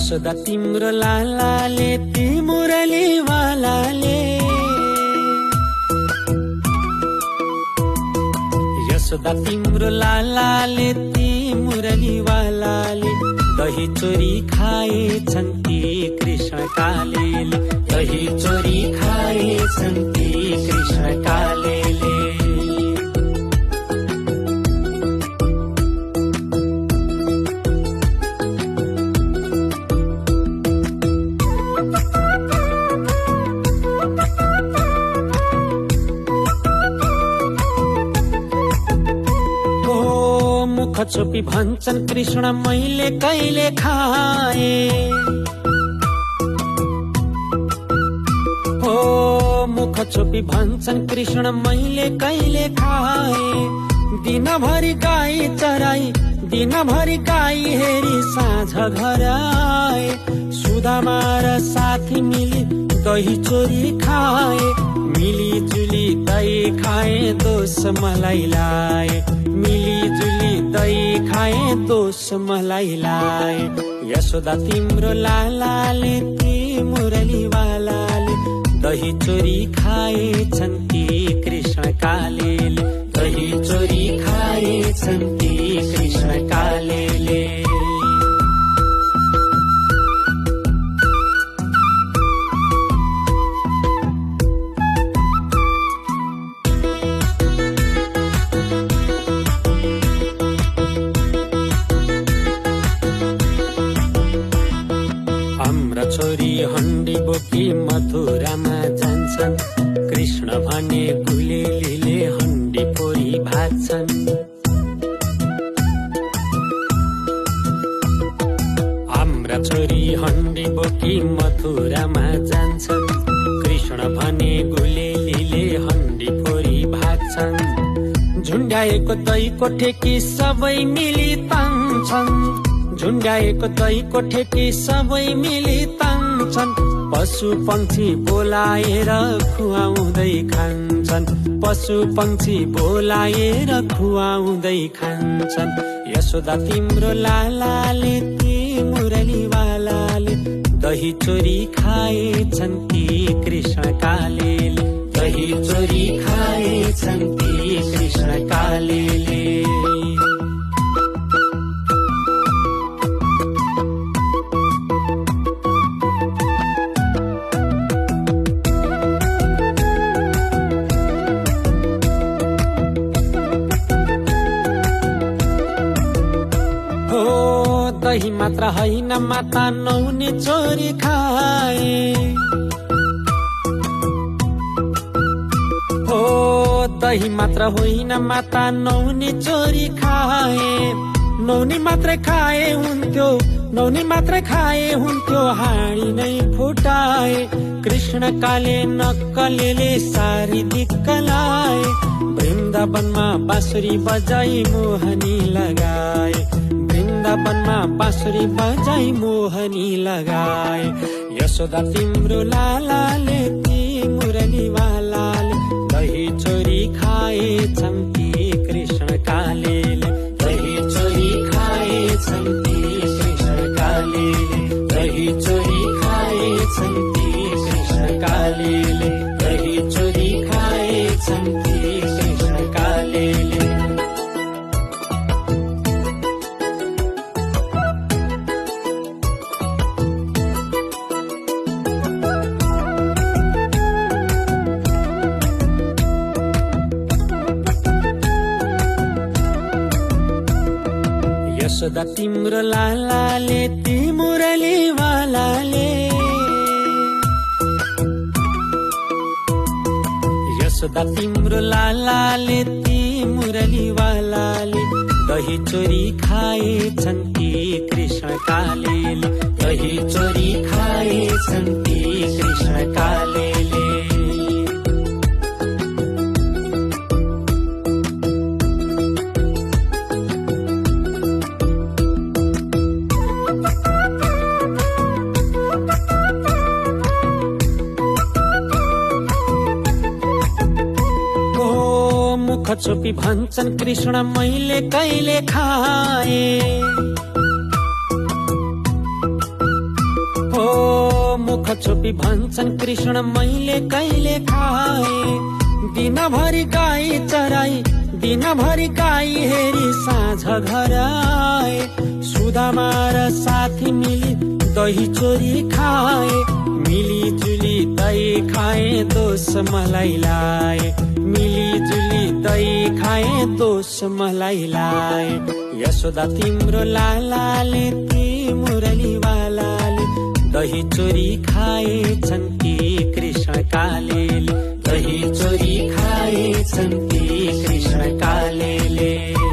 यशोदा तिम्रो लालाले ती मुरली वालाले, यशोदा तिम्रो लालाले ती मुरली वालाले, दही चोरी खाएछन् ती कृष्ण कालेले, दही चोरी खाएछन् ती कृष्ण कालेले। मुख छोपी भन्छन् कृष्ण मैले कहिले खाए, हो मुख छोपी भन्छन् कृष्ण मैले कहिले खाए। दिनभरि गाई चराई, दिनभरि गाई हेरी साँझ घर आए, सुदामा र साथी मिली दही चोरी खाए, मिली जुली दही खाए दोष मलाई लाए, मिली जुली दही खाए दोष मलाई लाए। यशोदा तिम्रो लालाले ती मुरली वालाले, दही चोरी खाएछन् ती कृष्ण कालेले, दही चोरी खाएछन् ती कृष्ण कालेले। छोरी हन्डी बोकी मथुरामा जान्छन्, कृष्ण भने गुलेलीले हन्डी फोरी भाग्छन्। हाम्रा छोरी हन्डी बोकी मथुरामा जान्छन्, कृष्ण भने गुलेलीले हन्डी फोरी भाग्छन्। झुन्ड्याएको दहीको ठेकी सबै मिली तान्छन्, झुन्ड्याएको दहीको ठेकी सबै मिली तान्छन्। पशु पंक्षी बोलाएर खुवाउँदै खान्छन्, पशु पंक्षी बोलाएर खुवाउँदै खान्छन्। यशोदा तिम्रो लालाले ती मुरली वालाले, दही चोरी खाएछन् ती कृष्ण कालेले, दही चोरी खाएछन् ती कृष्ण कालेले। दही मात्र होइन माता नुहाउने चोरी खाए, हो दही मात्र होइन माता नुहाउने चोरी खाए। नुहाउने मात्रै खाए हुन्थ्यो, नुहाउने मात्रै खाए हुन्थ्यो, हाँडी नै फुटाए। कृष्ण काले नक्कलेले सारी दिक्क लाए, वृन्दावनमा बाँसुरी बजाई मोहनी लगाए, वृन्दावनमा बाँसुरी बजाई मोहनी लगाए। यशोदा तिम्रो लालाले ती मुरली वालाले, दही चोरी खाएछन् ती कृष्ण कालेले, दही चोरी खाएछन् ती कृष्ण कालेले, दही चोरी खाएछन् ती कृष्ण कालेले, दही चोरी खाएछन् ती कृष्ण कालेले। यशोदा तिम्रो लालाले ती मुरली वालाले, यशोदा तिम्रो लालाले ती मुरली वालाले, दही चोरी खाएछन् ती कृष्ण कालेले, दही चोरी खाएछन् ती कृष्ण कालेले। मुख छोपी भन्छन् कृष्ण मैले कहिले खाए, छोपी भन्छन् कृष्ण मैले कहिले खाए। दिनभरि गाई चराई दिनभरि गाई हेरी साँझ घर आए। सुदामा र साथी मिली दही चोरी खाए। मिली जुली दही खाए दोष मलाई लाए। मिली जुली दही खाए दोष मलाई लाए। यशोदा तिम्रो लालाले ती मुरलीवालाले दही चोरी खाएछन् कि कृष्ण कालेले। दही चोरी खाएछन् कि कृष्ण कालेले।